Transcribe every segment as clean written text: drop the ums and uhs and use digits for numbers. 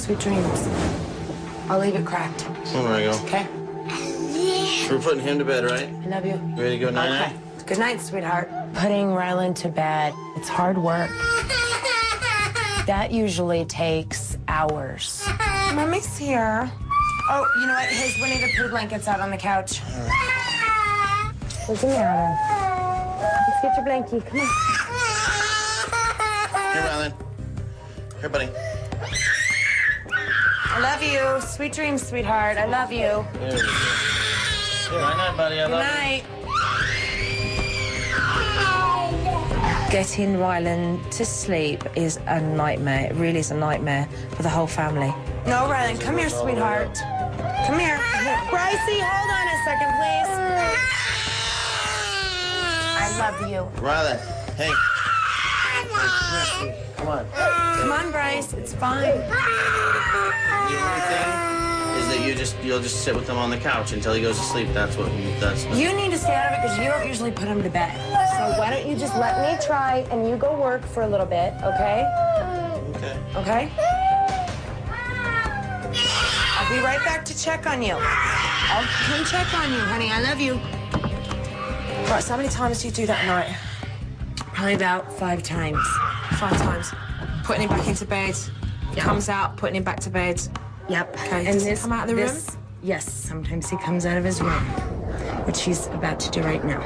Sweet dreams. I'll leave it cracked. There we go. Okay? We're putting him to bed, right? I love you. You ready to go night-night? Okay. Good night, sweetheart. Putting Rylan to bed, it's hard work. That usually takes hours. Mommy's here. Oh, you know what? His Winnie the Pooh blanket's out on the couch. What's the matter? Let's get your blankie. Come on. Here, Rylan. Here, buddy. I love you. Sweet dreams, sweetheart. I love you. There we go. Here, night-night, buddy. I love you. Good night. Getting Rylan to sleep is a nightmare. It really is a nightmare for the whole family. No, Rylan, come here, sweetheart. Come here. Brycey, hold on a second, please. I love you. Rylan, hey. Come on. Come on, Bryce. It's fine. The only thing is that you'll just sit with him on the couch until he goes to sleep. That's You need to stay out of it because you don't usually put him to bed. So why don't you just let me try and you go work for a little bit, okay? Okay. Okay? I'll be right back to check on you. I'll come check on you, honey. I love you. Right, so how many times do you do that night? Probably about 5 times. 5 times. Putting him back into bed. He comes out, putting him back to bed. Yep. Okay, does he come out of the room? Yes, sometimes he comes out of his room, which he's about to do right now.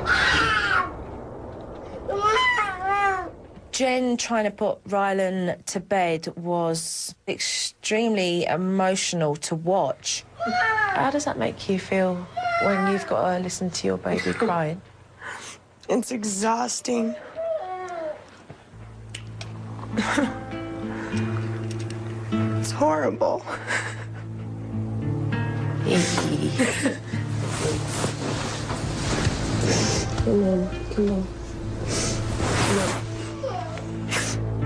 Jen trying to put Rylan to bed was extremely emotional to watch. How does that make you feel when you've got to listen to your baby crying? It's exhausting. It's horrible. Come on.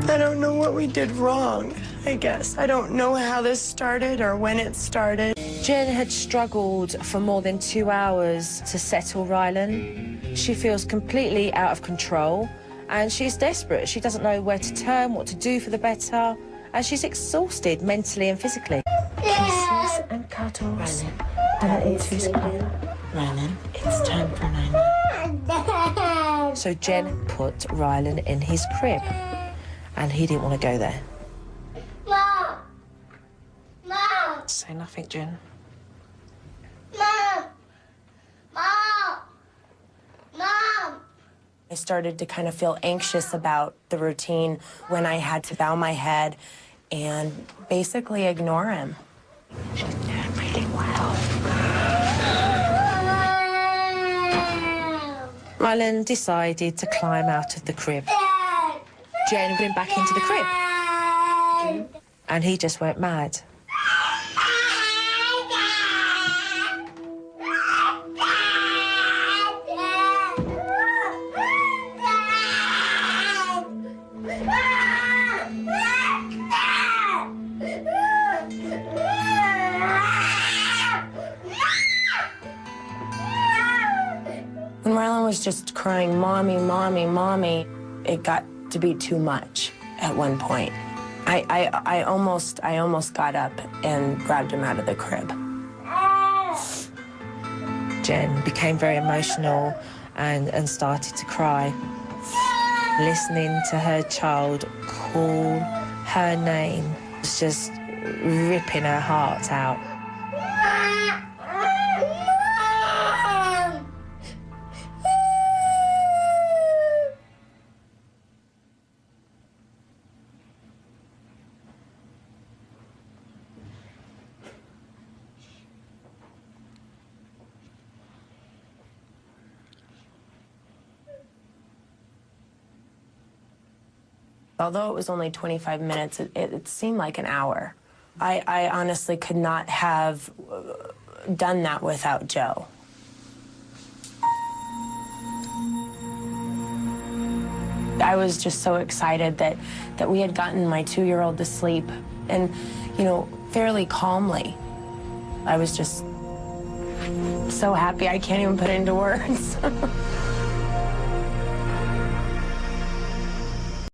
I don't know what we did wrong, I guess. I don't know how this started or when it started. Jen had struggled for more than 2 hours to settle Rylan. She feels completely out of control and she's desperate. She doesn't know where to turn, what to do for the better, and she's exhausted mentally and physically. Kisses and cuddles. Rylan, it's time for night-night. So Jen put Rylan in his crib and he didn't want to go there. Mom! Mom! Say nothing, Jen. Mom! Mom! Mom! I started to kind of feel anxious about the routine when I had to bow my head and basically ignore him. She's doing really well. Rylan decided to climb out of the crib. Jen got him back into the crib. And he just went mad. When Rylan was just crying, "Mommy, Mommy, Mommy," it got to be too much at one point. I almost got up and grabbed him out of the crib. Jen became very emotional and started to cry. Listening to her child call her name was just ripping her heart out. Although it was only 25 minutes, it seemed like an hour. I honestly could not have done that without Joe. I was just so excited that we had gotten my 2-year-old to sleep and, you know, fairly calmly. I was just so happy I can't even put it into words.